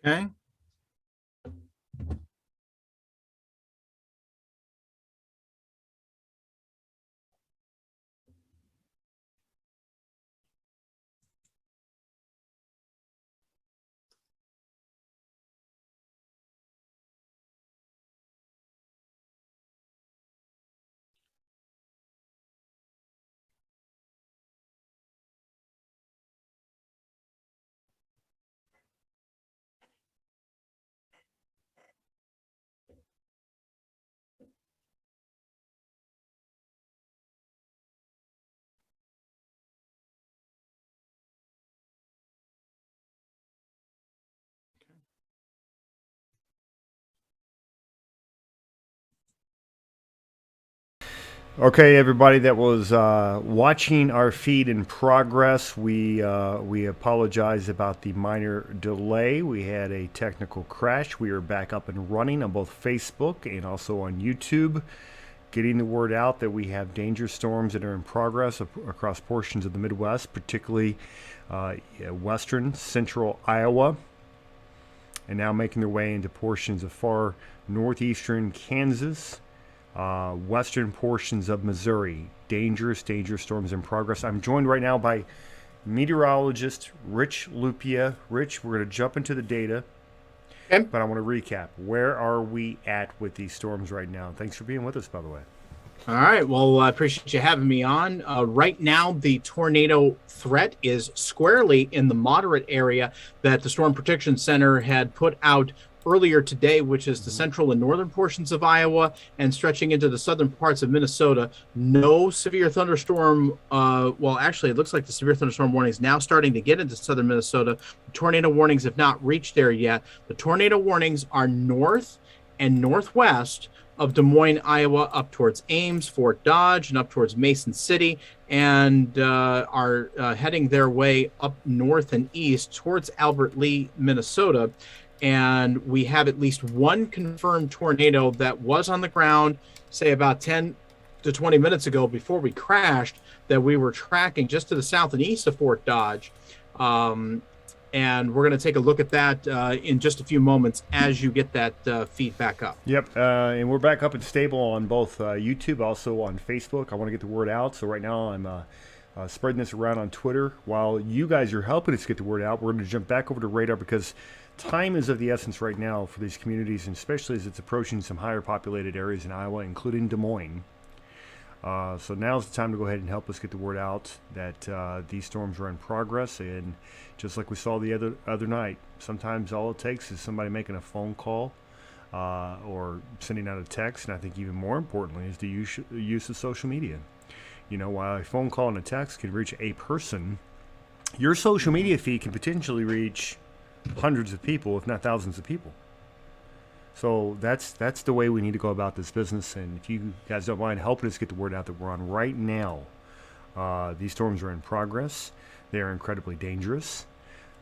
Okay. Okay, everybody that was watching our feed in progress, we apologize about the minor delay. We had a technical crash. We are back up and running on both Facebook and also on YouTube, getting the word out that we have danger storms that are in progress across portions of the Midwest, particularly western central Iowa, and now making their way into portions of far northeastern Kansas. Western portions of Missouri. Dangerous storms in progress. I'm joined right now by meteorologist Rich Lupia. Rich, we're going to jump into the data, Okay. but I want to recap. Where are we at with these storms right now? Thanks for being with us, by the way. All right. Well, I appreciate you having me on. Right now, the tornado threat is squarely in the moderate area that the Storm Protection Center had put out earlier today, which is the central and northern portions of Iowa and stretching into the southern parts of Minnesota. No severe thunderstorm. Well, actually, it looks like the severe thunderstorm warning is now starting to get into southern Minnesota. Tornado warnings have not reached there yet. The tornado warnings are north and northwest of Des Moines, Iowa, up towards Ames, Fort Dodge, and up towards Mason City, and are heading their way up north and east towards Albert Lea, Minnesota. And we have at least one confirmed tornado that was on the ground, say about 10 to 20 minutes ago before we crashed, that we were tracking just to the south and east of Fort Dodge. And we're going to take a look at that in just a few moments as you get that feedback up. Yep, and we're back up and stable on both YouTube, also on Facebook. I want to get the word out, so right now I'm spreading this around on Twitter. While you guys are helping us get the word out, we're going to jump back over to radar because time is of the essence right now for these communities, and especially as it's approaching some higher populated areas in Iowa, including Des Moines. So now's the time to go ahead and help us get the word out that these storms are in progress. And just like we saw the other night, sometimes all it takes is somebody making a phone call or sending out a text. And I think even more importantly is the use of social media. You know, while a phone call and a text can reach a person, your social media feed can potentially reach hundreds of people, if not thousands of people. So that's the way we need to go about this business. And if you guys don't mind helping us get the word out that we're on right now, these storms are in progress. They are incredibly dangerous.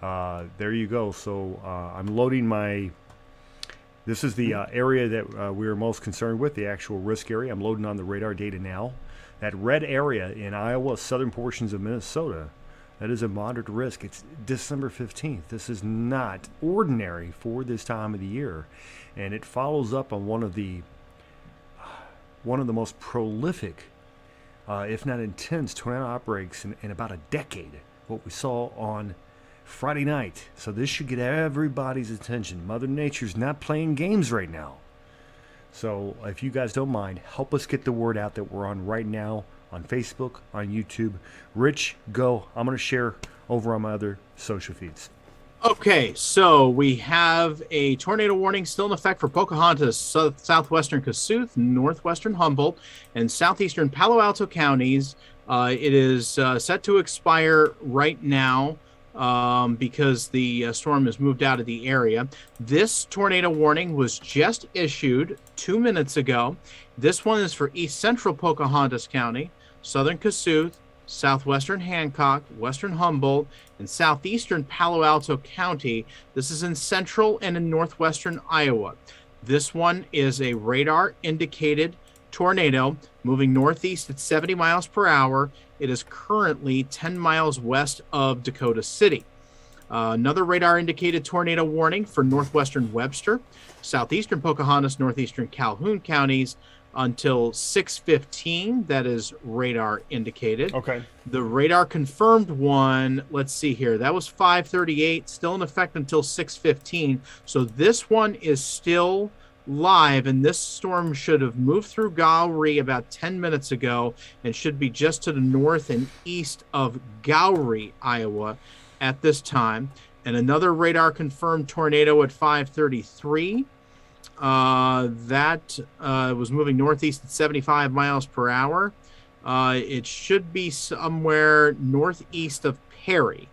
There you go. So I'm loading my. This is the area that we are most concerned with, the actual risk area. I'm loading on the radar data now. That red area in Iowa, southern portions of Minnesota, that is a moderate risk. It's December 15th. This is not ordinary for this time of the year. And it follows up on one of the most prolific, if not intense, tornado outbreaks in about a decade. What we saw on Friday night. So this should get everybody's attention. Mother Nature's not playing games right now. So if you guys don't mind, help us get the word out that we're on right now on Facebook, on YouTube. Rich, go. I'm going to share over on my other social feeds. Okay, so we have a tornado warning still in effect for Pocahontas, southwestern Kossuth, northwestern Humboldt, and southeastern Palo Alto counties. It is set to expire right now because the storm has moved out of the area. This tornado warning was just issued 2 minutes ago. This one is for east central Pocahontas County, southern Kossuth, southwestern Hancock, western Humboldt, and southeastern Palo Alto County. This is in central and in northwestern Iowa. This one is a radar indicated tornado moving northeast at 70 miles per hour. It is currently 10 miles west of Dakota City. Another radar indicated tornado warning for northwestern Webster, southeastern Pocahontas, northeastern Calhoun counties until 6:15. That is radar indicated. Okay. The radar confirmed one, let's see here, that was 5:38, still in effect until 6:15. So this one is still live, and this storm should have moved through Gowrie about 10 minutes ago and should be just to the north and east of Gowrie, Iowa at this time. And another radar confirmed tornado at 5:33. That was moving northeast at 75 miles per hour. It should be somewhere northeast of Perry,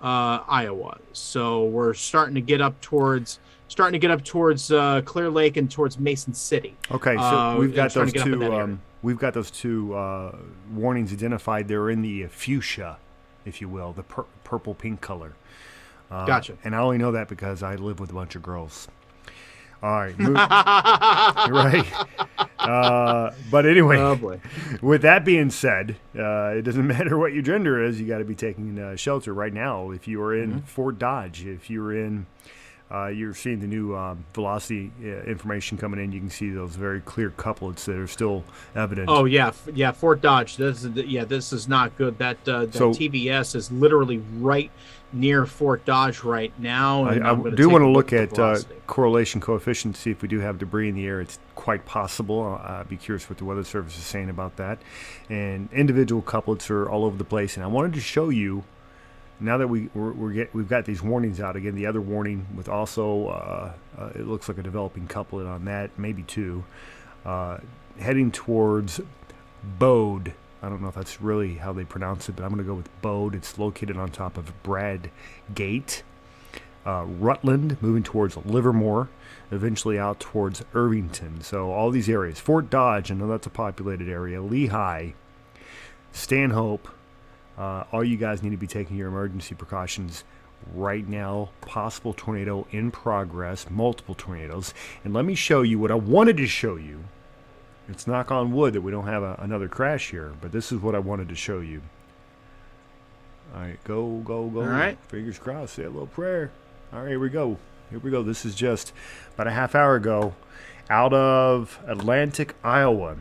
Iowa. So we're starting to get up towards Clear Lake and towards Mason City. Okay, so we've got those two. We've got those two warnings identified. They're in the fuchsia, if you will, the purple-pink color. Gotcha. And I only know that because I live with a bunch of girls. All right. Right. But anyway, oh boy. With that being said, it doesn't matter what your gender is. You got to be taking shelter right now. If you are in Fort Dodge, if you're in, you're seeing the new velocity information coming in. You can see those very clear couplets that are still evident. Oh yeah, Fort Dodge. This is not good. That TVS is literally right near Fort Dodge right now. And I do want to look at correlation coefficient, see if we do have debris in the air. It's quite possible. I'd be curious what the Weather Service is saying about that. And individual couplets are all over the place. And I wanted to show you, now that we've got these warnings out again, the other warning with also, it looks like a developing couplet on that, maybe two, heading towards Bode. I don't know if that's really how they pronounce it, but I'm going to go with Bode. It's located on top of Bradgate. Rutland, moving towards Livermore, eventually out towards Irvington. So all these areas. Fort Dodge, I know that's a populated area. Lehigh, Stanhope. All you guys need to be taking your emergency precautions right now. Possible tornado in progress, multiple tornadoes. And let me show you what I wanted to show you. It's knock on wood that we don't have another crash here, but this is what I wanted to show you. All right, go. All right. Fingers crossed. Say a little prayer. All right, here we go. This is just about a half hour ago out of Atlantic, Iowa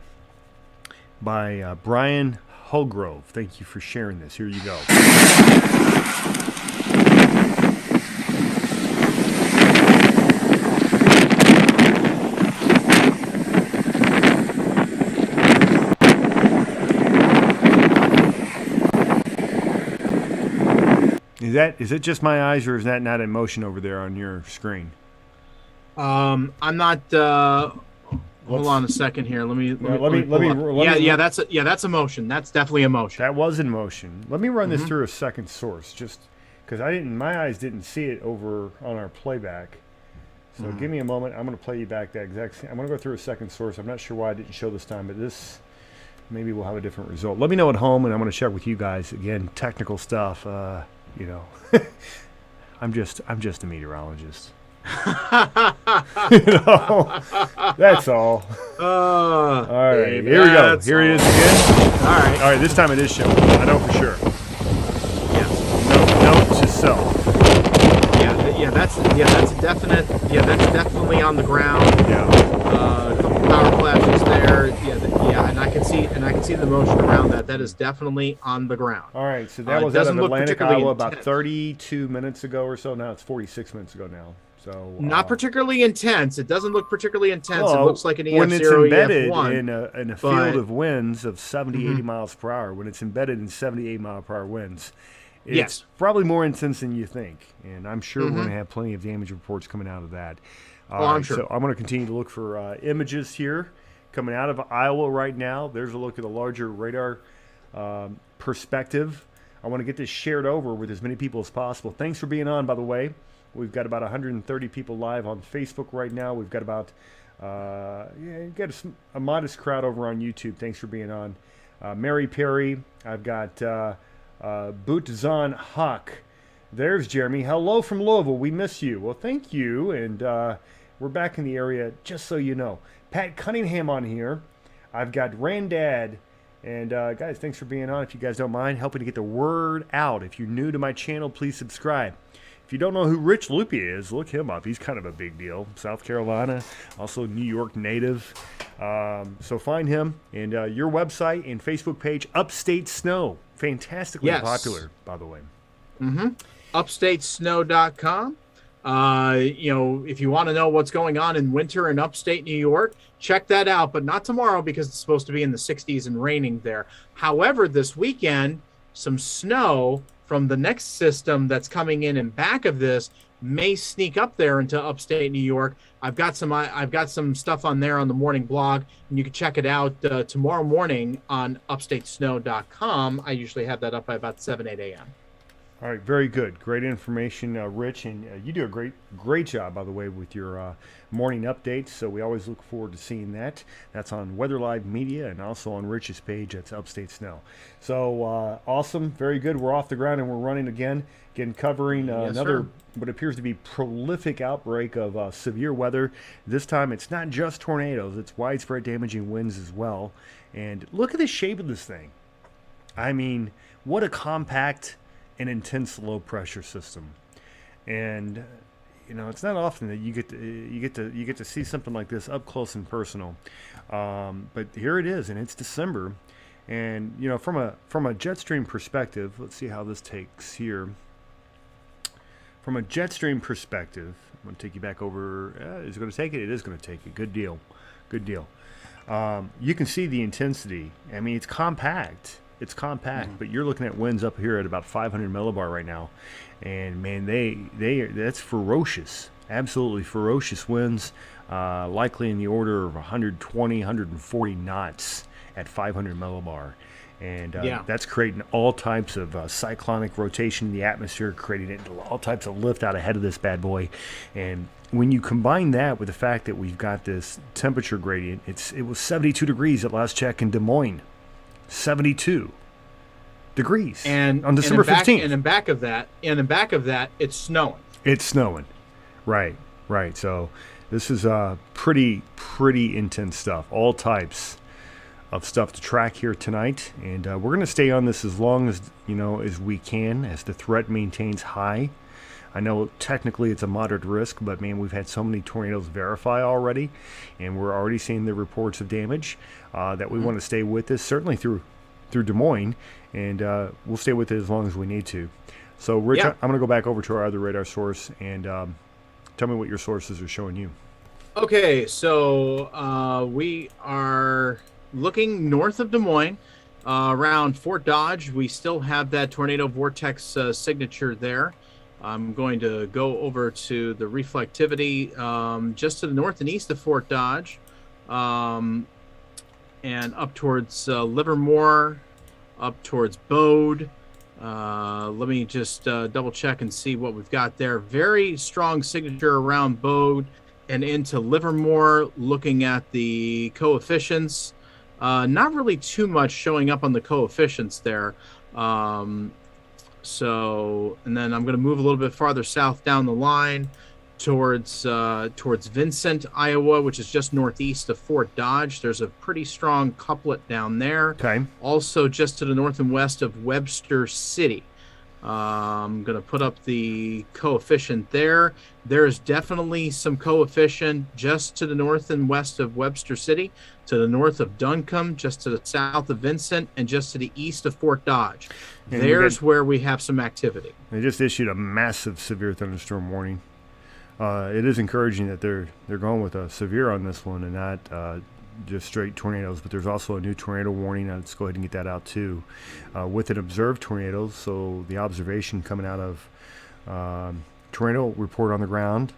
by Brian Holgrove. Thank you for sharing this. Here you go. Is it just my eyes, or is that not in motion over there on your screen? I'm not. Hold on a second here. Let me. That's a motion. That's definitely a motion. That was in motion. Let me run this through a second source, just because my eyes didn't see it over on our playback. So give me a moment. I'm going to play you back that exact same. I'm going to go through a second source. I'm not sure why I didn't show this time, but this maybe we'll have a different result. Let me know at home, and I'm going to share with you guys again. Technical stuff. I'm just a meteorologist. That's all. All right, here we go. Here it is again. All right. This time it is showing. I know for sure. Yeah. Note to self. That's definite. Yeah, that's definitely on the ground. Yeah. A couple power flashes there. And I can see the motion around that. That is definitely on the ground. All right, so that was out of Atlantic, Iowa, about 32 minutes ago or so. Now it's 46 minutes ago now. So not particularly intense. It doesn't look particularly intense. Well, it looks like an EF0, when it's embedded EF1, in a field of winds of 70, 80 miles per hour, when it's embedded in 78 mile per hour winds, it's probably more intense than you think. And I'm sure we're going to have plenty of damage reports coming out of that. I'm sure. So I'm going to continue to look for images here coming out of Iowa right now. There's a look at the larger radar perspective. I want to get this shared over with as many people as possible. Thanks for being on, by the way. We've got about 130 people live on Facebook right now. We've got about a modest crowd over on YouTube. Thanks for being on. Mary Perry. I've got Bootzon Huck. There's Jeremy. Hello from Louisville. We miss you. Well, thank you. And we're back in the area, just so you know. Pat Cunningham on here. I've got Randad. And guys, thanks for being on. If you guys don't mind, helping to get the word out. If you're new to my channel, please subscribe. If you don't know who Rich Loopy is, look him up. He's kind of a big deal. South Carolina, also New York native. So find him. And your website and Facebook page, Upstate Snow. Fantastically popular, by the way. UpstateSnow.com. If you want to know what's going on in winter in upstate New York, check that out, but not tomorrow because it's supposed to be in the 60s and raining there. However, this weekend, some snow from the next system that's coming in back of this may sneak up there into upstate New York. I've got some stuff on there on the morning blog, and you can check it out tomorrow morning on upstatesnow.com. I usually have that up by about 8 a.m. All right, very good. Great information, Rich, and you do a great job, by the way, with your morning updates. So we always look forward to seeing that. That's on WxLIVE Media and also on Rich's page. That's Upstate Snow. So awesome, very good. We're off the ground and we're running again covering another what appears to be prolific outbreak of severe weather. This time, it's not just tornadoes; it's widespread damaging winds as well. And look at the shape of this thing. I mean, what a compact an intense low pressure system. And it's not often that you get to see something like this up close and personal, but here it is, and it's December. And from a jet stream perspective, let's see how this takes here. From a jet stream perspective, I'm going to take you back over. Is it going to take it? It is going to take it. Good deal. You can see the intensity. I mean, it's compact. But you're looking at winds up here at about 500 millibar right now, and man, that's ferocious, absolutely ferocious winds, likely in the order of 120, 140 knots at 500 millibar, and that's creating all types of cyclonic rotation in the atmosphere, creating all types of lift out ahead of this bad boy. And when you combine that with the fact that we've got this temperature gradient, it was 72 degrees at last check in Des Moines. 72 degrees on December 15th. And in back of that, it's snowing. It's snowing. Right. So this is pretty intense stuff. All types of stuff to track here tonight. And we're going to stay on this as long as we can, as the threat maintains high. I know technically it's a moderate risk, but man, we've had so many tornadoes verify already, and we're already seeing the reports of damage that we want to stay with this, certainly through Des Moines, and we'll stay with it as long as we need to. So, Rich, I'm going to go back over to our other radar source, and tell me what your sources are showing you. Okay, so we are looking north of Des Moines, around Fort Dodge. We still have that tornado vortex signature there. I'm going to go over to the reflectivity just to the north and east of Fort Dodge, and up towards Livermore, up towards Bode. Let me just double check and see what we've got there. Very strong signature around Bode and into Livermore. Looking at the coefficients, not really too much showing up on the coefficients there. So, and then I'm going to move a little bit farther south down the line towards Vincent, Iowa, which is just northeast of Fort Dodge. There's a pretty strong couplet down there. Okay. Also, just to the north and west of Webster City. I'm going to put up the coefficient there. There's definitely some coefficient just to the north and west of Webster City, to the north of Duncombe, just to the south of Vincent, and just to the east of Fort Dodge. And there's where we have some activity. They just issued a massive severe thunderstorm warning. It is encouraging that they're going with a severe on this one and not just straight tornadoes, but there's also a new tornado warning. Let's go ahead and get that out too, with an observed tornado. So the observation coming out of tornado report on the ground.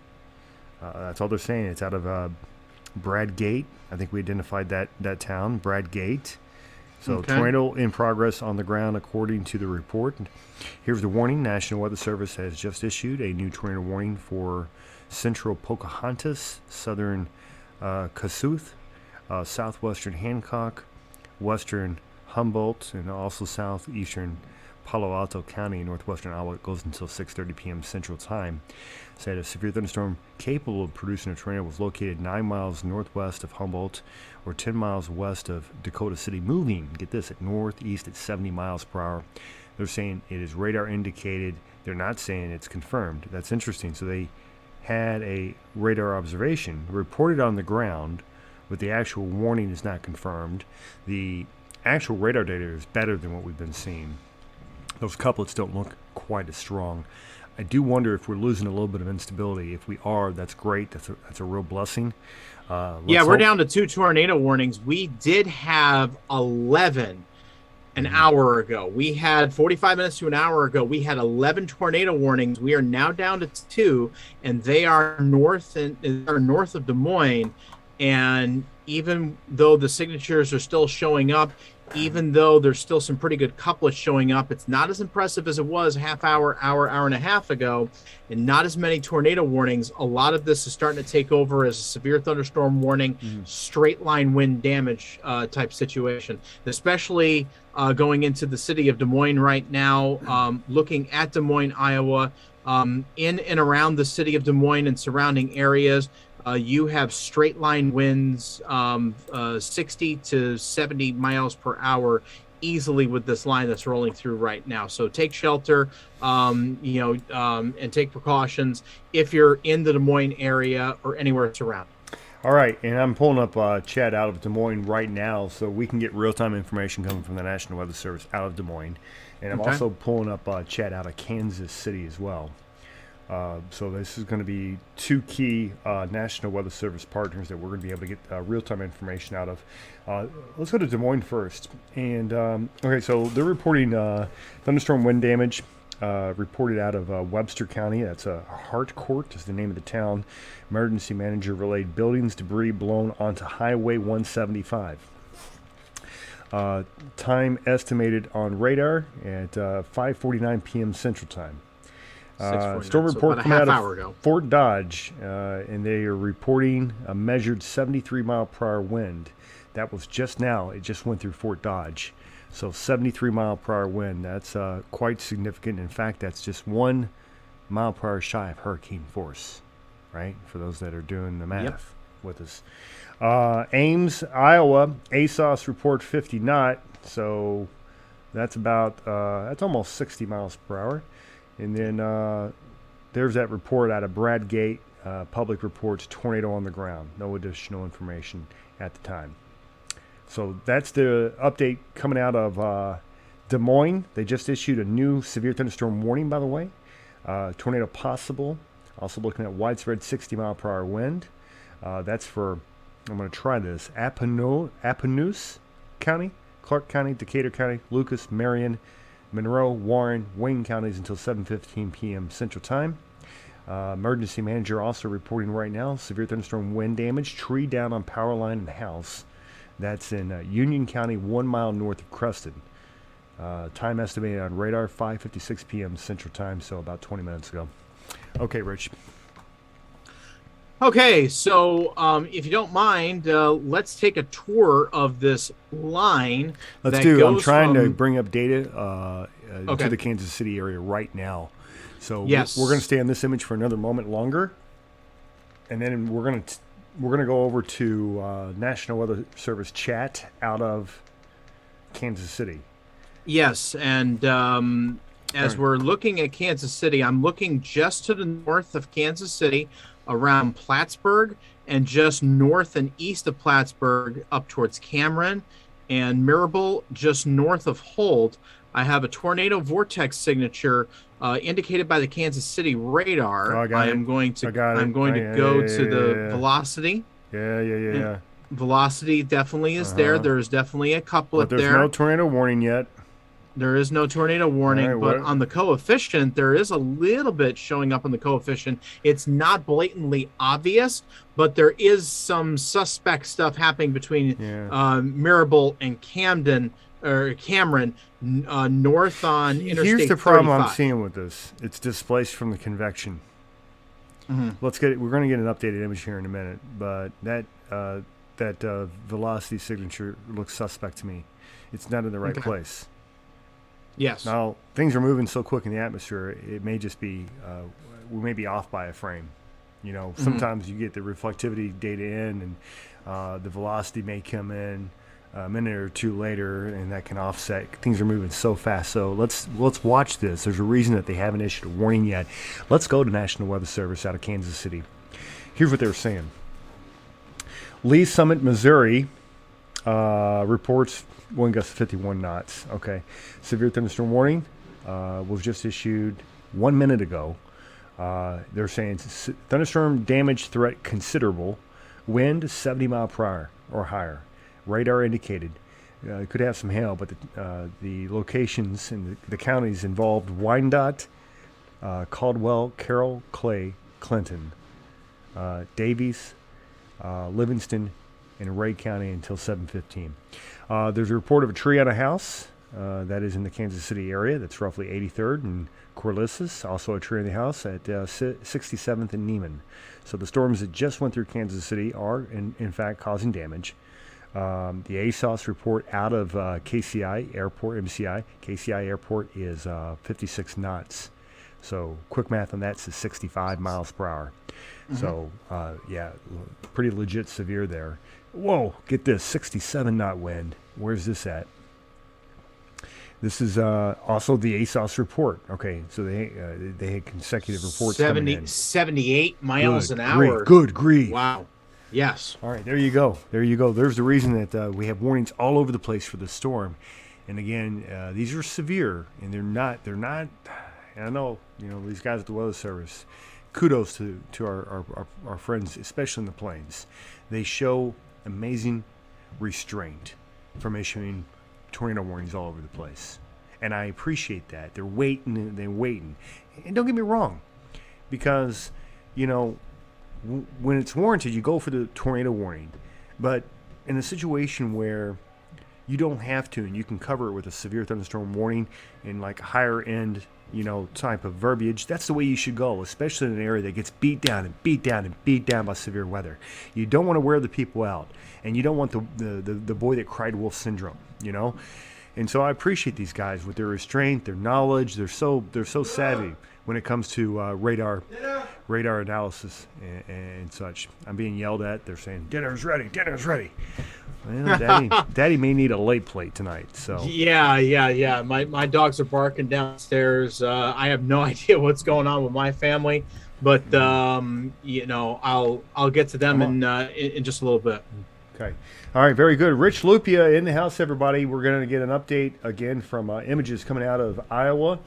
That's all they're saying. It's out of Bradgate. I think we identified that town, Bradgate. So tornado in progress on the ground according to the report. Here's the warning. National Weather Service has just issued a new tornado warning for central Pocahontas, southern Kossuth, southwestern Hancock, western Humboldt, and also southeastern Palo Alto County in northwestern Iowa. It goes until 6:30 p.m. Central Time. Said a severe thunderstorm capable of producing a tornado was located 9 miles northwest of Humboldt or 10 miles west of Dakota City, moving, get this, at northeast at 70 miles per hour. They're saying it is radar indicated They're not saying it's confirmed. That's interesting. So they had a radar observation reported on the ground, but the actual warning is not confirmed. The actual radar data is better than what we've been seeing. Those couplets don't look quite as strong. I do wonder if we're losing a little bit of instability. If we are, that's great. That's a real blessing. Yeah, we're down to 2 tornado warnings. We did have 11 an hour ago. We had 45 minutes to an hour ago. We had 11 tornado warnings. We are now down to 2, and they are north of Des Moines. And even though the signatures are still showing up, even though there's still some pretty good couplets showing up, it's not as impressive as it was half hour and a half ago, and not as many tornado warnings. A lot of this is starting to take over as a severe thunderstorm warning, straight line wind damage type situation, especially going into the city of Des Moines right now, looking at Des Moines, Iowa, in and around the city of Des Moines and surrounding areas. You have straight line winds, 60 to 70 miles per hour easily with this line that's rolling through right now. So take shelter, and take precautions if you're in the Des Moines area or anywhere surrounding. All right, and I'm pulling up chat out of Des Moines right now so we can get real-time information coming from the National Weather Service out of Des Moines. And I'm also pulling up chat out of Kansas City as well. So this is going to be 2 key National Weather Service partners that we're going to be able to get real-time information out of. Let's go to Des Moines first. And okay, so they're reporting thunderstorm wind damage reported out of Webster County. That's Hartcourt is the name of the town. Emergency manager relayed buildings debris blown onto Highway 175. Time estimated on radar at 5:49 p.m. Central Time. Storm report coming out of Fort Dodge, and they are reporting a measured 73 mile per hour wind. That was just now. It just went through Fort Dodge. So 73 mile per hour wind. That's quite significant. In fact, that's just 1 mile per hour shy of hurricane force, right? For those that are doing the math with us. Ames, Iowa, ASOS report 50 knot. So that's about, that's almost 60 miles per hour. And then there's that report out of Bradgate. Public reports tornado on the ground. No additional information at the time. So that's the update coming out of Des Moines. They just issued a new severe thunderstorm warning, by the way. Tornado possible. Also looking at widespread 60 mile per hour wind. That's for, I'm going to try this, Appanoose County, Clark County, Decatur County, Lucas, Marion, Monroe, Warren, Wayne counties until 7:15 p.m. Central Time. Emergency manager also reporting right now severe thunderstorm wind damage, tree down on power line and house. That's in Union County, 1 mile north of Creston. Time estimated on radar 5:56 p.m. Central Time, so about 20 minutes ago. Okay, Rich. Okay, so if you don't mind, let's take a tour of this line. Let's do. I'm trying to bring up data to the Kansas City area right now. So we're going to stay on this image for another moment longer, and then we're going to go over to National Weather Service chat out of Kansas City. Yes, and as we're looking at Kansas City, I'm looking just to the north of Kansas City, around Plattsburgh, and just north and east of Plattsburgh up towards Cameron and Mirabel, just north of Holt. I have a tornado vortex signature indicated by the Kansas City radar. I'm going to go to the velocity. Yeah. Velocity definitely is there. There's definitely a couplet there. But there's no tornado warning yet. There is no tornado warning, but on the coefficient, there is a little bit showing up on the coefficient. It's not blatantly obvious, but there is some suspect stuff happening between Mirabel and Cameron, north on Interstate 35. Here's the problem I'm seeing with this. It's displaced from the convection. Let's get it. We're going to get an updated image here in a minute, but that velocity signature looks suspect to me. It's not in the right place. Yes. Now, things are moving so quick in the atmosphere, it may just be, we may be off by a frame. You know, sometimes you get the reflectivity data in, and the velocity may come in a minute or two later, and that can offset. Things are moving so fast. So let's watch this. There's a reason that they haven't issued a warning yet. Let's go to National Weather Service out of Kansas City. Here's what they're saying. Lee Summit, Missouri, reports wind gusts 51 knots. Okay, severe thunderstorm warning was just issued 1 minute ago. They're saying thunderstorm damage threat considerable. Wind 70 mile per hour or higher. Radar indicated. It could have some hail, but the locations in the counties involved: Wyandotte, Caldwell, Carroll, Clay, Clinton, Davies, Livingston, and Ray County until 7:15. There's a report of a tree on a house that is in the Kansas City area. That's roughly 83rd and Corliss. Also a tree in the house at 67th and Neiman. So the storms that just went through Kansas City are, in fact, causing damage. The ASOS report out of KCI Airport, MCI. KCI Airport is 56 knots. So quick math on that's 65 miles per hour. Mm-hmm. So, yeah, pretty legit severe there. Whoa, get this, 67 knot wind. Where's this at? This is also the ASOS report. Okay, so they had consecutive reports coming in. 78 miles an hour. Good grief. Wow. Yes. All right, there you go. There you go. There's the reason that we have warnings all over the place for the storm. And again, these are severe, and they're not. I know, these guys at the Weather Service. Kudos to our friends, especially in the plains. They show amazing restraint from issuing tornado warnings all over the place, and I appreciate that. They're waiting. And don't get me wrong, because when it's warranted, you go for the tornado warning. But in a situation where you don't have to, and you can cover it with a severe thunderstorm warning and like higher end, type of verbiage, that's the way you should go, especially in an area that gets beat down and beat down and beat down by severe weather. You don't want to wear the people out, and you don't want the boy that cried wolf syndrome, And so I appreciate these guys with their restraint, their knowledge. They're so savvy when it comes to radar analysis and such. I'm being yelled at. They're saying, dinner's ready. Well, Daddy may need a late plate tonight. So yeah. My dogs are barking downstairs. I have no idea what's going on with my family, but I'll get to them in just a little bit. Okay. All right. Very good. Rich Lupia in the house, everybody. We're going to get an update again from images coming out of Iowa,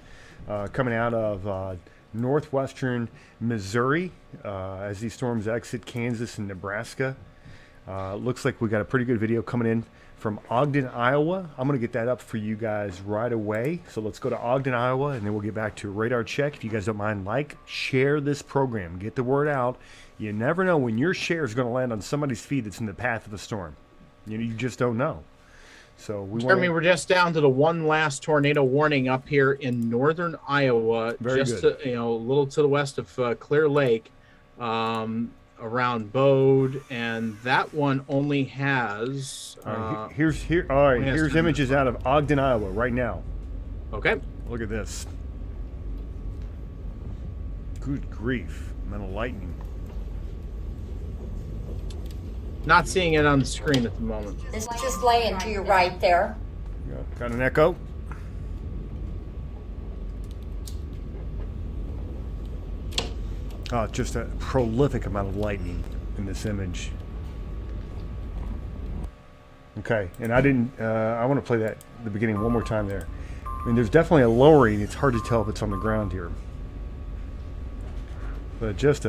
coming out of northwestern Missouri as these storms exit Kansas and Nebraska. Looks like we got a pretty good video coming in from Ogden, Iowa. I'm going to get that up for you guys right away. So let's go to Ogden, Iowa, and then we'll get back to radar check. If you guys don't mind, share this program. Get the word out. You never know when your share is going to land on somebody's feed that's in the path of a storm. You just don't know. So we're just down to the one last tornado warning up here in northern Iowa, a little to the west of Clear Lake, around Bode, and that one only has. Here's images out of Ogden, Iowa, right now. Okay. Look at this. Good grief! Amount of lightning. Not seeing it on the screen at the moment. It's just laying to your right there. Got an echo. Just a prolific amount of lightning in this image. Okay, and I want to play that at the beginning one more time there. I mean, there's definitely a lowering. It's hard to tell if it's on the ground here. But just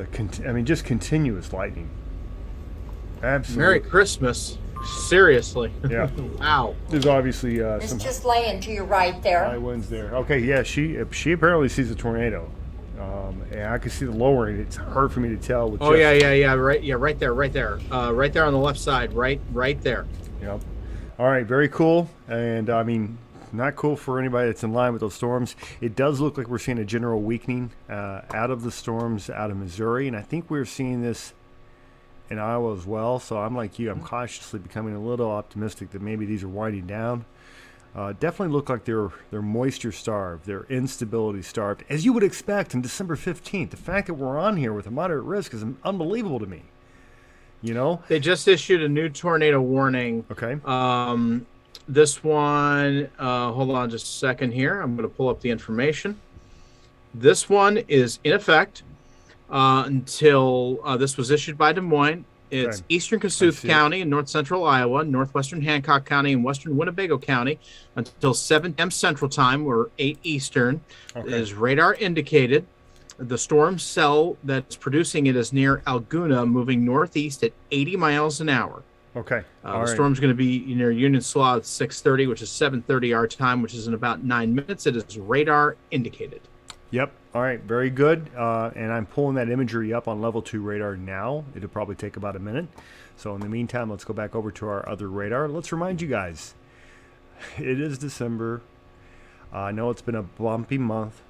continuous lightning. Absolutely. Merry Christmas. Seriously. Yeah. Wow. There's obviously it's just laying to your right there. High winds there. Okay, yeah, she apparently sees a tornado. And I can see the lowering. It's hard for me to tell. Right there. Right there on the left side. Right there. Yep. All right, very cool. And not cool for anybody that's in line with those storms. It does look like we're seeing a general weakening out of the storms out of Missouri, and I think we're seeing this in Iowa as well. So I'm like you. I'm cautiously becoming a little optimistic that maybe these are winding down. Definitely look like they're moisture starved. They're instability starved, as you would expect on December 15th. The fact that we're on here with a moderate risk is unbelievable to me. You know? They just issued a new tornado warning. Okay. This one, hold on just a second here. I'm going to pull up the information. This one is in effect until this was issued by Des Moines. It's Okay. eastern Kossuth County in north central Iowa, northwestern Hancock County, and western Winnebago County until 7 p.m. Central Time or 8 Eastern. Okay. It is radar indicated. The storm cell that's producing it is near Alguna, moving northeast at 80 miles an hour. Okay. The storm's going to be near Union Slaw at 6:30, which is 7:30 our time, which is in about 9 minutes. It is radar indicated. Yep. All right. Very good. And I'm pulling that imagery up on level 2 radar now. It'll probably take about a minute. So in the meantime, let's go back over to our other radar. Let's remind you guys, it is December. I know it's been a bumpy month.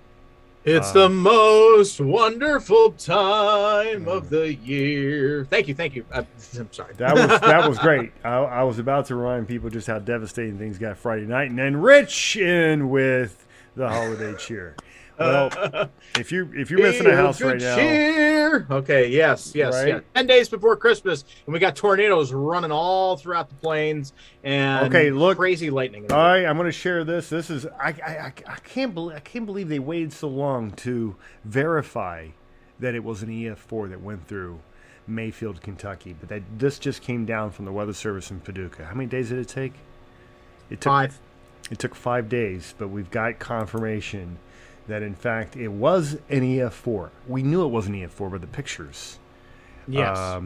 It's the most wonderful time of the year. Thank you. I'm sorry. That was great. I was about to remind people just how devastating things got Friday night, and then rich in with the holiday cheer. Well, if you're missing a house right now, cheer. Okay, yes. Right? 10 days before Christmas, and we got tornadoes running all throughout the plains and crazy lightning. All right, I'm going to share this. This is I can't believe they waited so long to verify that it was an EF4 that went through Mayfield, Kentucky. But this just came down from the Weather Service in Paducah. How many days did it take? It took 5. It took 5 days, but we've got confirmation that in fact it was an EF4. We knew it was an EF4 by the pictures. Yes.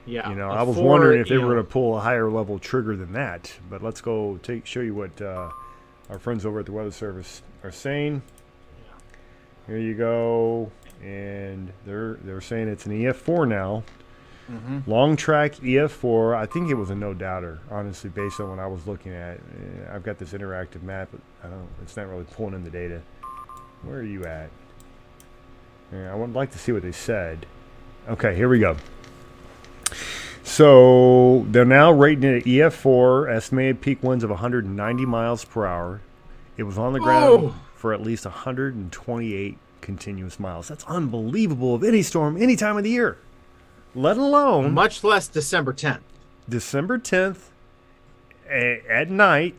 Yeah. You know, I was wondering if they were going to pull a higher level trigger than that. But let's go show you what our friends over at the Weather Service are saying. Here you go, and they're saying it's an EF4 now. Mm-hmm. Long track EF4. I think it was a no doubter, honestly, based on what I was looking at. I've got this interactive map, but it's not really pulling in the data. Where are you at? I would like to see what they said. Okay, here we go. So they're now rating it at EF4, estimated peak winds of 190 miles per hour. It was on the ground for at least 128 continuous miles. That's unbelievable of any storm, any time of the year. Let alone... much less December 10th. December 10th at night,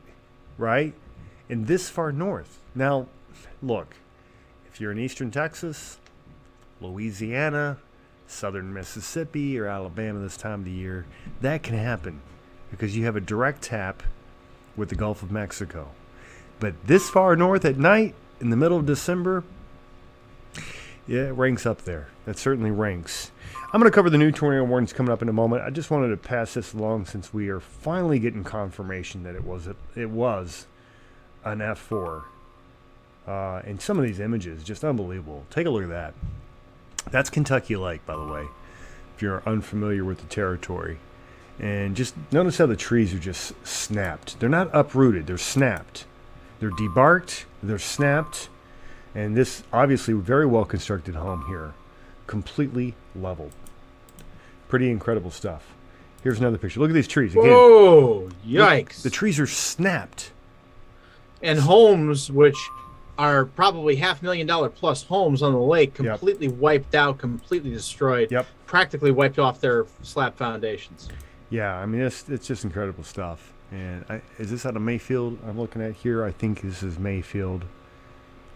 right? And this far north. Now, look, if you're in eastern Texas, Louisiana, southern Mississippi, or Alabama this time of the year, that can happen because you have a direct tap with the Gulf of Mexico. But this far north at night, in the middle of December, yeah, it ranks up there. That certainly ranks. I'm going to cover the new tornado warnings coming up in a moment. I just wanted to pass this along since we are finally getting confirmation that it was an F4. And some of these images, just unbelievable. Take a look at that. That's Kentucky Lake, by the way, if you're unfamiliar with the territory. And just notice how the trees are just snapped. They're not uprooted, they're snapped. They're debarked, they're snapped. And this, obviously, very well-constructed home here. Completely leveled. Pretty incredible stuff. Here's another picture. Look at these trees. Again, whoa, yikes. The trees are snapped. And homes, which are probably $500,000 plus homes on the lake, completely wiped out, completely destroyed, practically wiped off their slab foundations. Yeah, I mean, it's just incredible stuff. And is this out of Mayfield I'm looking at here? I think this is Mayfield.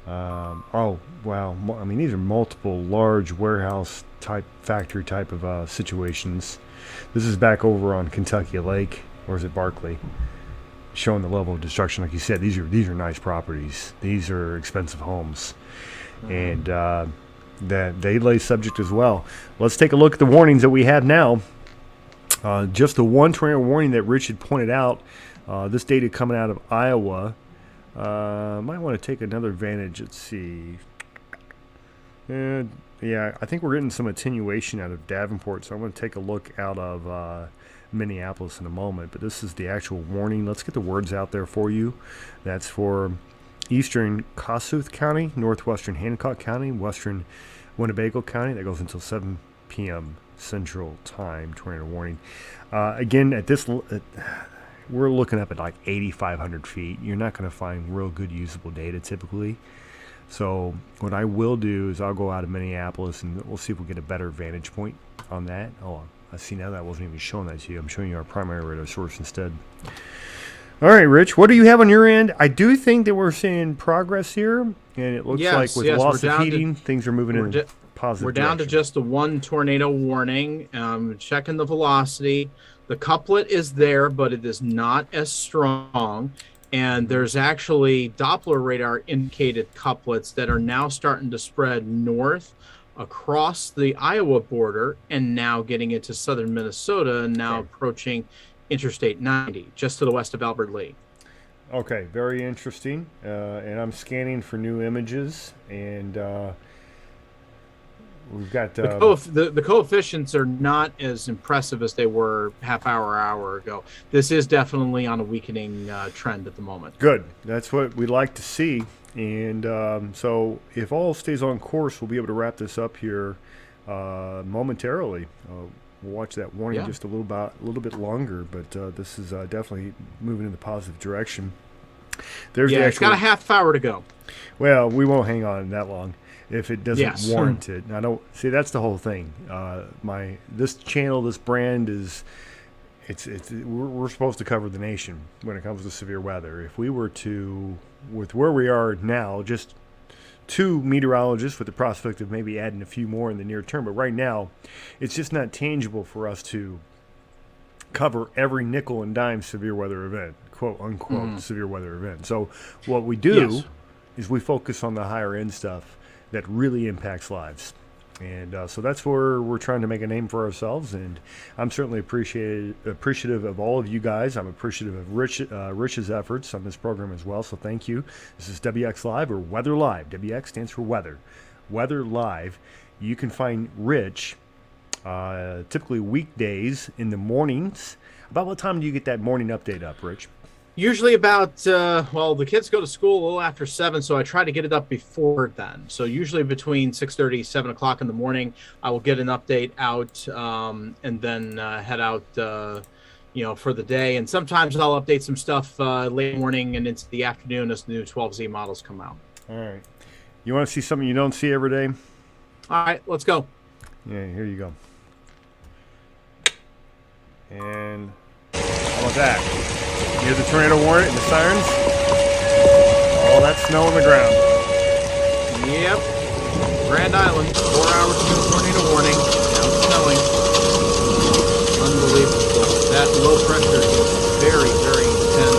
Oh, wow. I mean, these are multiple large warehouse type, factory type of situations. This is back over on Kentucky Lake, or is it Barkley? Showing the level of destruction. Like you said, these are nice properties. These are expensive homes. And that they lay subject as well. Let's take a look at the warnings that we have now. Just the one tornado warning that Rich had pointed out. This data coming out of Iowa. Might want to take another advantage. Let's see. Yeah, I think we're getting some attenuation out of Davenport, so I'm going to take a look out of Minneapolis in a moment. But this is the actual warning. Let's get the words out there for you. That's for eastern Kossuth County, northwestern Hancock County, western Winnebago County. That goes until 7 p.m. Central Time. Tornado warning. Again, at this... we're looking up at like 8,500 feet. You're not going to find real good usable data typically. So what I will do is I'll go out of Minneapolis and we'll see if we get a better vantage point on that. Oh, I see now that I wasn't even showing that to you. I'm showing you our primary radar source instead. All right, Rich, what do you have on your end? I do think that we're seeing progress here, and it looks like with loss of heating, things are moving in a positive We're down to direction. just the one tornado warning. Checking the velocity. The couplet is there, but it is not as strong. And there's actually Doppler radar indicated couplets that are now starting to spread north across the Iowa border and now getting into southern Minnesota and now approaching Interstate 90, just to the west of Albert Lee. Okay, very interesting. And I'm scanning for new images, and we've got the coefficients are not as impressive as they were hour ago. This is definitely on a weakening trend at the moment. Good. That's what we'd like to see. And so if all stays on course, we'll be able to wrap this up here momentarily. We'll watch that warning just a little bit longer, but this is definitely moving in the positive direction. There's it's got a half hour to go. Well, we won't hang on that long if it doesn't warrant it. I don't see, that's the whole thing. This channel, this brand is we're supposed to cover the nation when it comes to severe weather. If we were to, with where we are now, just 2 meteorologists with the prospect of maybe adding a few more in the near term, but right now it's just not tangible for us to cover every nickel and dime severe weather event, quote unquote severe weather event. So what we do is we focus on the higher end stuff that really impacts lives. And so that's where we're trying to make a name for ourselves. And I'm certainly appreciative of all of you guys. I'm appreciative of Rich's efforts on this program as well. So thank you. This is WxLIVE or Weather Live. WX stands for weather. Weather Live. You can find Rich typically weekdays in the mornings. About what time do you get that morning update up, Rich? Usually about, the kids go to school a little after 7, so I try to get it up before then. So usually between 6:30, 7 o'clock in the morning, I will get an update out and then head out, for the day. And sometimes I'll update some stuff late morning and into the afternoon as the new 12Z models come out. All right. You want to see something you don't see every day? All right, let's go. Yeah, here you go. And how about that? You hear the tornado warning and the sirens? All that snow on the ground. Yep. Grand Island, 4 hours from the tornado warning. Now it's snowing. Unbelievable. That low pressure is very, very intense.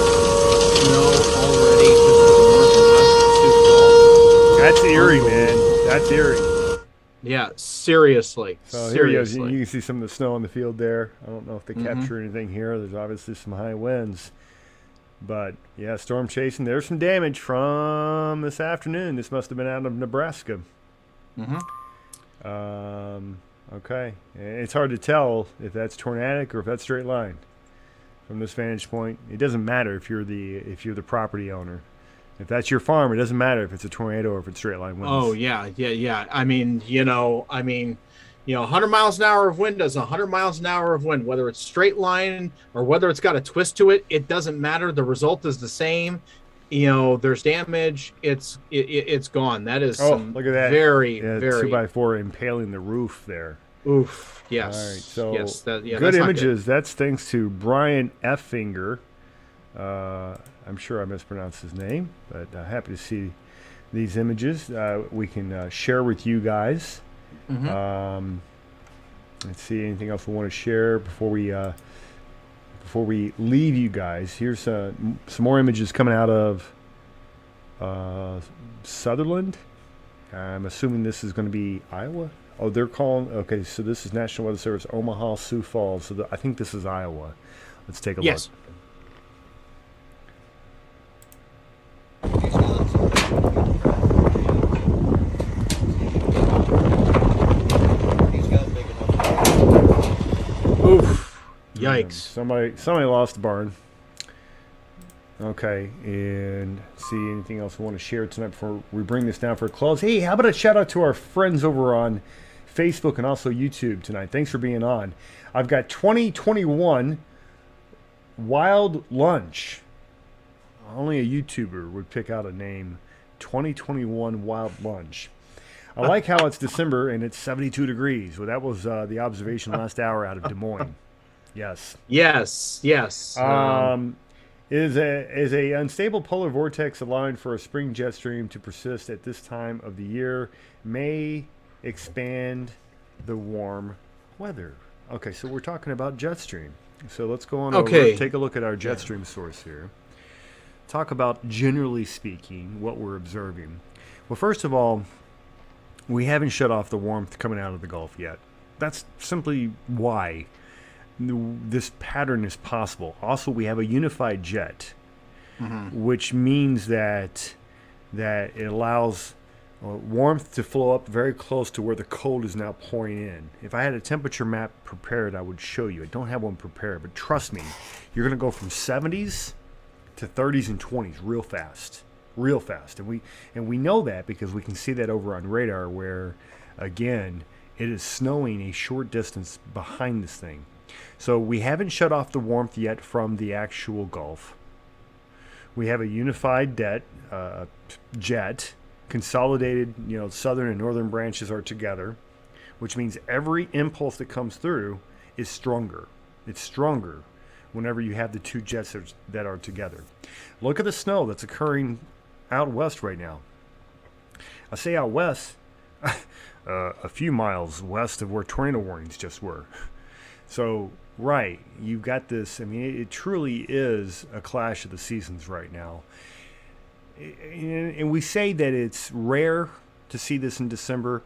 Snow already just to the north and west of Sioux Falls. That's eerie, man. That's eerie. Yeah, seriously. So seriously. Here you can see some of the snow on the field there. I don't know if they capture anything here. There's obviously some high winds. But, yeah, storm chasing. There's some damage from this afternoon. This must have been out of Nebraska. Okay. It's hard to tell if that's tornadic or if that's straight line. From this vantage point, it doesn't matter if you're the property owner. If that's your farm, it doesn't matter if it's a tornado or if it's straight line winds. Oh, yeah. I mean, 100 miles an hour of wind is 100 miles an hour of wind, whether it's straight line or whether it's got a twist to it. It doesn't matter. The result is the same. There's damage. It's gone. That is look at that. Very, very 2x4 impaling the roof there. Oof. Yes. All right. So yes, good images. That's thanks to Brian Effinger. I'm sure I mispronounced his name, but happy to see these images. We can share with you guys. Let's see, anything else we want to share before we leave you guys. Here's some more images coming out of Sutherland. I'm assuming this is going to be Iowa. Oh, they're calling. Okay, so this is National Weather Service, Omaha, Sioux Falls. So I think this is Iowa. Let's take a look. Yes. Oof. Yikes. Somebody lost the barn. Okay, and see anything else we want to share tonight before we bring this down for a close. Hey, how about a shout out to our friends over on Facebook and also YouTube tonight. Thanks for being on. I've got 2021 Wild Lunch. Only a YouTuber would pick out a name. 2021 Wild Lunch. I like how it's December and it's 72 degrees. Well, that was the observation last hour out of Des Moines. Yes. Yes. Is a unstable polar vortex allowing for a spring jet stream to persist at this time of the year may expand the warm weather. Okay, so we're talking about jet stream. So let's go on over, take a look at our jet stream source here. Talk about, generally speaking, what we're observing. Well, first of all, we haven't shut off the warmth coming out of the Gulf yet. That's simply why this pattern is possible. Also, we have a unified jet, which means that it allows warmth to flow up very close to where the cold is now pouring in. If I had a temperature map prepared, I would show you. I don't have one prepared, but trust me, you're going to go from 70s to 30s and 20s real fast. And we know that because we can see that over on radar where, again, it is snowing a short distance behind this thing. So we haven't shut off the warmth yet from the actual Gulf. We have a unified jet, consolidated, southern and northern branches are together, which means every impulse that comes through is stronger. It's stronger whenever you have the two jets that are together. Look at the snow that's occurring out west right now. I say out west, a few miles west of where tornado warnings just were. So, right, you've got this. I mean, it truly is a clash of the seasons right now. And we say that it's rare to see this in December.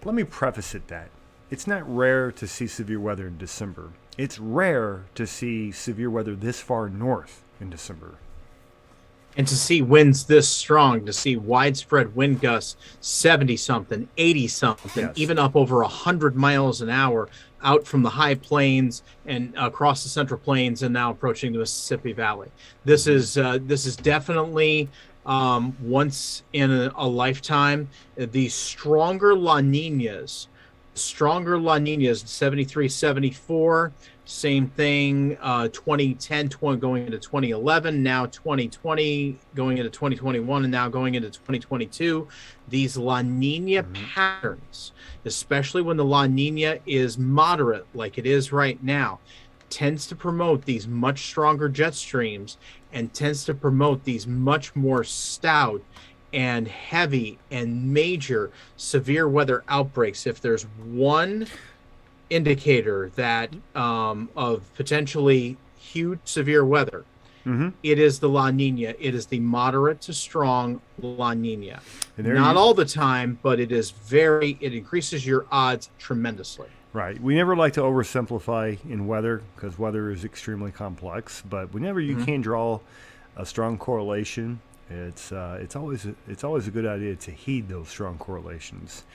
Let me preface it that it's not rare to see severe weather in December. It's rare to see severe weather this far north in December. And to see winds this strong, to see widespread wind gusts 70-something, 80-something, even up over 100 miles an hour out from the high plains and across the Central Plains and now approaching the Mississippi Valley. This is definitely once in a lifetime. The stronger La Niñas, 73, 74, same thing, 2010, going into 2011, now 2020, going into 2021, and now going into 2022. These La Niña patterns, especially when the La Niña is moderate, like it is right now, tends to promote these much stronger jet streams and tends to promote these much more stout and heavy and major severe weather outbreaks. If there's one indicator that of potentially huge severe weather, it is the La Nina. It is the moderate to strong La Nina. Not all the time, but it increases your odds tremendously. Right. We never like to oversimplify in weather because weather is extremely complex, but whenever you can draw a strong correlation, it's always a good idea to heed those strong correlations,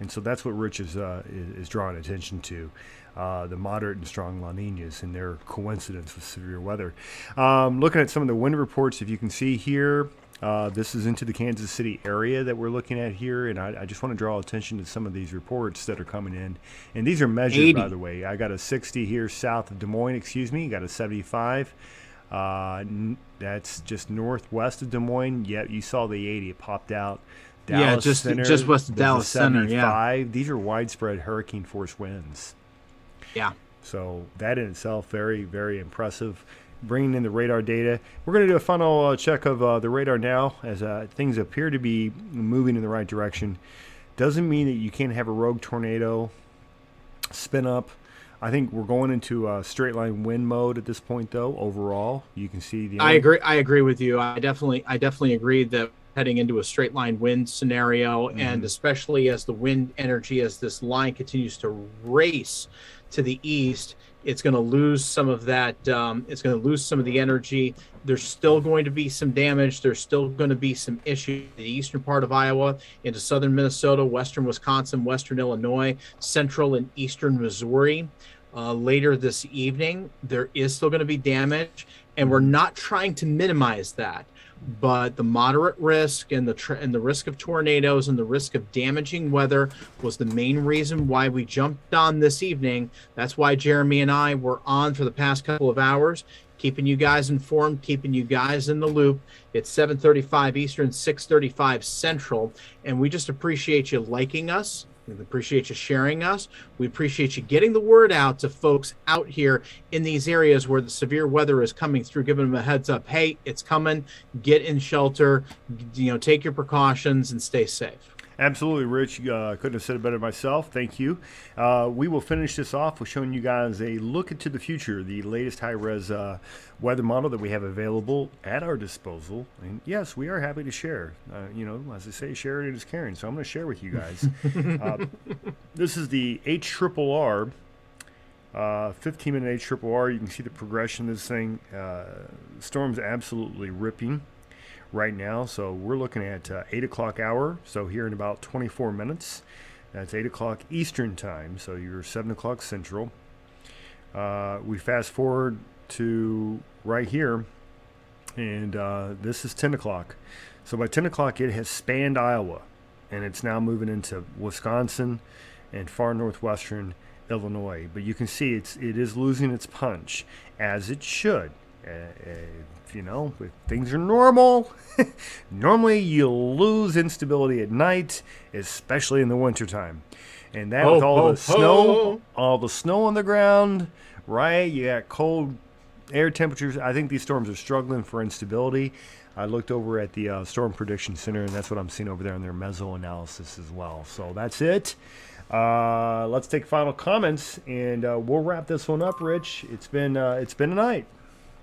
and so that's what Rich is drawing attention to, the moderate and strong La Niñas and their coincidence with severe weather. Looking at some of the wind reports, if you can see here, this is into the Kansas City area that we're looking at here, and I just want to draw attention to some of these reports that are coming in, and these are measured 80. By the way. I got a 60 here south of Des Moines, got a 75. That's just northwest of Des Moines. Yeah, you saw the 80. It popped out. Dallas Center, just west of Dallas Center. Yeah, these are widespread hurricane force winds. Yeah. So that in itself, very, very impressive. Bringing in the radar data, we're going to do a final check of the radar now, as things appear to be moving in the right direction. Doesn't mean that you can't have a rogue tornado spin up. I think we're going into a straight line wind mode at this point, though. Overall, you can see the. I agree with you. I definitely agree that heading into a straight line wind scenario, and especially as the wind energy, as this line continues to race to the east, it's going to lose some of that. It's going to lose some of the energy. There's still going to be some damage. There's still going to be some issues in the eastern part of Iowa, into southern Minnesota, western Wisconsin, western Illinois, central and eastern Missouri. Later this evening, there is still going to be damage, and we're not trying to minimize that. but the moderate risk and the risk of tornadoes and the risk of damaging weather was the main reason why we jumped on this evening. That's why Jeremy and I were on for the past couple of hours, keeping you guys informed, keeping you guys in the loop. It's 7:35 Eastern, 6:35 Central, and we just appreciate you liking us. We appreciate you sharing us. We appreciate you getting the word out to folks out here in these areas where the severe weather is coming through, giving them a heads up. Hey, it's coming. Get in shelter. Take your precautions and stay safe. Absolutely, Rich. Couldn't have said it better myself. Thank you. We will finish this off with showing you guys a look into the future, the latest high-res weather model that we have available at our disposal. And yes, we are happy to share. As I say, sharing is caring. So I'm going to share with you guys. This is the HRRR, 15-minute HRRR. You can see the progression of this thing. Storm's absolutely ripping right now, so we're looking at 8 o'clock hour, so here in about 24 minutes. That's 8 o'clock Eastern time, so you're 7 o'clock Central. We fast forward to right here, and this is 10 o'clock. So by 10 o'clock it has spanned Iowa, and it's now moving into Wisconsin and far northwestern Illinois. But you can see it is losing its punch, as it should. If things are normal, normally you'll lose instability at night, especially in the wintertime. And that with all the snow on the ground, right? You got cold air temperatures. I think these storms are struggling for instability. I looked over at the Storm Prediction Center, and that's what I'm seeing over there in their meso analysis as well. So that's it. Let's take final comments, and we'll wrap this one up, Rich. It's been a night.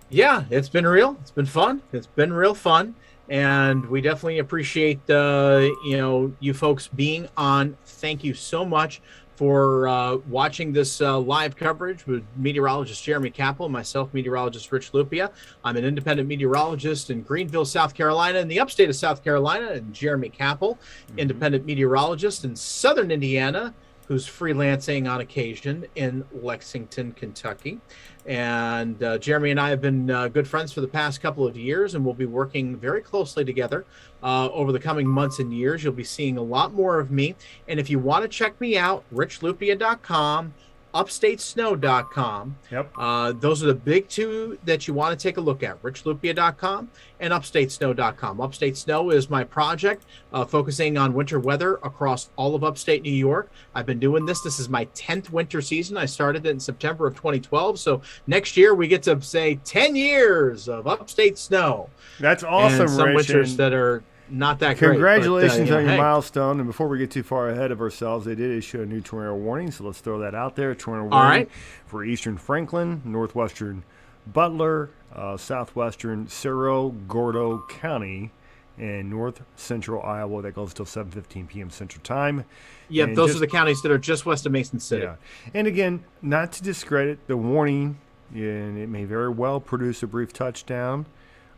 Yeah, it's been real. It's been fun. It's been real fun. And we definitely appreciate, you folks being on. Thank you so much for watching this live coverage with meteorologist Jeremy Capel and myself, meteorologist Rich Lupia. I'm an independent meteorologist in Greenville, South Carolina, in the upstate of South Carolina, and Jeremy Capel, independent meteorologist in Southern Indiana, who's freelancing on occasion in Lexington, Kentucky. And Jeremy and I have been good friends for the past couple of years, and we'll be working very closely together over the coming months and years. You'll be seeing a lot more of me. And if you want to check me out, richlupia.com, upstatesnow.com. Yep. Those are the big two that you want to take a look at, richlupia.com and upstatesnow.com. Upstate Snow is my project focusing on winter weather across all of upstate New York. I've been doing this. This is my 10th winter season. I started it in September of 2012. So next year we get to say 10 years of upstate snow. That's awesome, and some Rich. winters that are not that Congratulations great. on your milestone. And before we get too far ahead of ourselves, they did issue a new tornado warning, so let's throw that out there. Tornado warning for eastern Franklin, northwestern Butler, southwestern Cerro Gordo County, and north central Iowa. That goes till 7:15 p.m. Central Time. Yep, those are the counties that are just west of Mason City. Yeah. And again, not to discredit the warning, and it may very well produce a brief touchdown,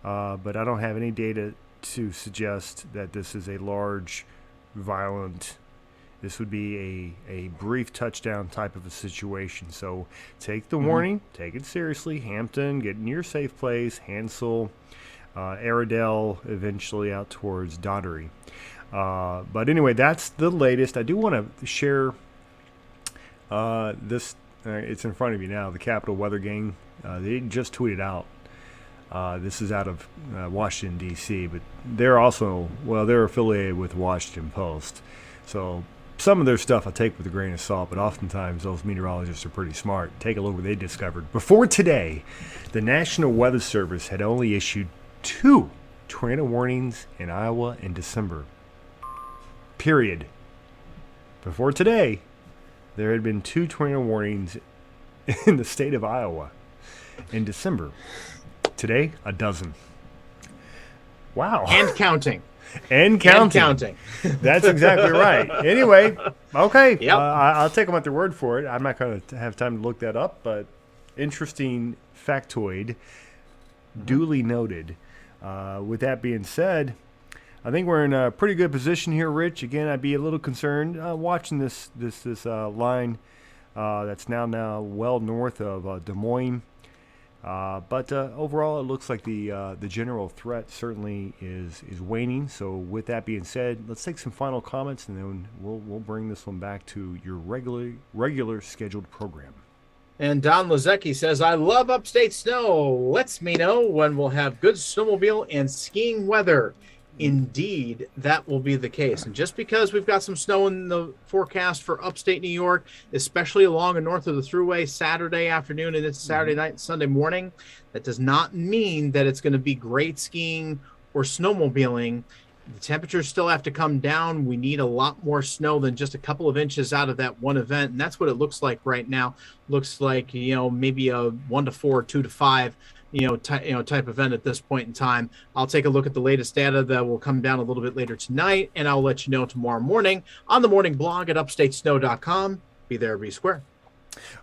but I don't have any data to suggest that this is a large, violent. This would be a brief touchdown type of a situation. So take the warning, take it seriously. Hampton, get in your safe place. Hansel, Airedale, eventually out towards Daugherty. But anyway, that's the latest. I do want to share this. It's in front of you now. The Capital Weather Gang. They just tweeted out. This is out of Washington, D.C., but they're affiliated with Washington Post. So some of their stuff I take with a grain of salt, but oftentimes those meteorologists are pretty smart. Take a look what they discovered. Before today, the National Weather Service had only issued 2 tornado warnings in Iowa in December. Period. Before today, there had been 2 tornado warnings in the state of Iowa in December. Today, a dozen. Wow. And counting. And counting. That's exactly right. Anyway, okay. Yep. I'll take them at their word for it. I'm not going to have time to look that up, but interesting factoid, duly noted. With that being said, I think we're in a pretty good position here, Rich. Again, I'd be a little concerned watching this line that's now well north of Des Moines. But overall, it looks like the general threat certainly is waning. So with that being said, let's take some final comments, and then we'll bring this one back to your regular scheduled program. And Don Lazecki says, I love upstate snow. Lets me know when we'll have good snowmobile and skiing weather. Indeed, that will be the case. And just because we've got some snow in the forecast for upstate New York, especially along and north of the Thruway Saturday afternoon and it's Saturday night and Sunday morning, that does not mean that it's going to be great skiing or snowmobiling. The temperatures still have to come down. We need a lot more snow than just a couple of inches out of that one event. And that's what it looks like right now. Looks like, maybe a 1 to 4, 2 to 5, type event at this point in time. I'll take a look at the latest data that will come down a little bit later tonight, and I'll let you know tomorrow morning on the morning blog at upstatesnow.com. Be there, be square.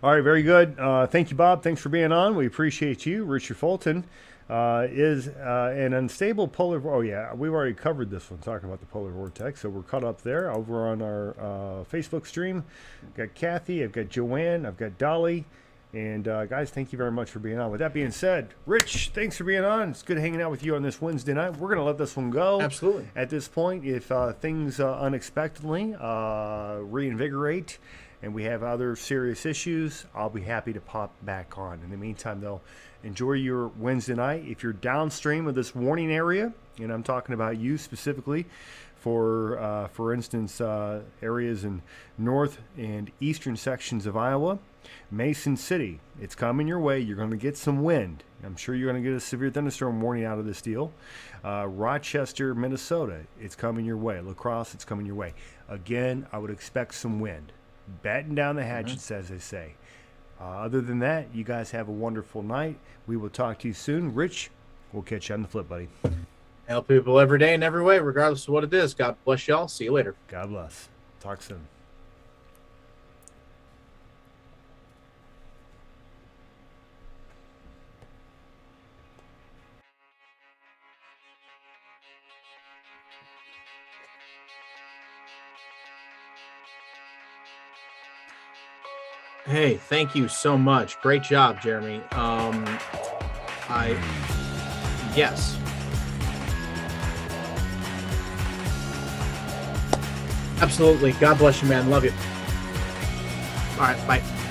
All right, very good. Thank you, Bob. Thanks for being on. We appreciate you. Richard Fulton is an unstable polar. Oh yeah, we've already covered this one, talking about the polar vortex. So we're caught up there. Over on our Facebook stream, I've got Kathy, I've got Joanne, I've got Dolly. And guys, thank you very much for being on. With that being said, Rich, thanks for being on. It's good hanging out with you on this Wednesday night. We're going to let this one go. Absolutely. At this point, if things unexpectedly reinvigorate and we have other serious issues, I'll be happy to pop back on. In the meantime, though, enjoy your Wednesday night. If you're downstream of this warning area, and I'm talking about you specifically, for instance, areas in north and eastern sections of Iowa, Mason City, it's coming your way. You're going to get some wind. I'm sure you're going to get a severe thunderstorm warning out of this deal. Rochester, Minnesota, it's coming your way. La Crosse, it's coming your way. Again, I would expect some wind. Batten down the hatchets, as they say. Other than that, you guys have a wonderful night. We will talk to you soon. Rich, we'll catch you on the flip, buddy. Help people every day in every way, regardless of what it is. God bless y'all. See you later. God bless. Talk soon. Hey, thank you so much. Great job, Jeremy. Yes. Absolutely. God bless you, man. Love you. All right. Bye.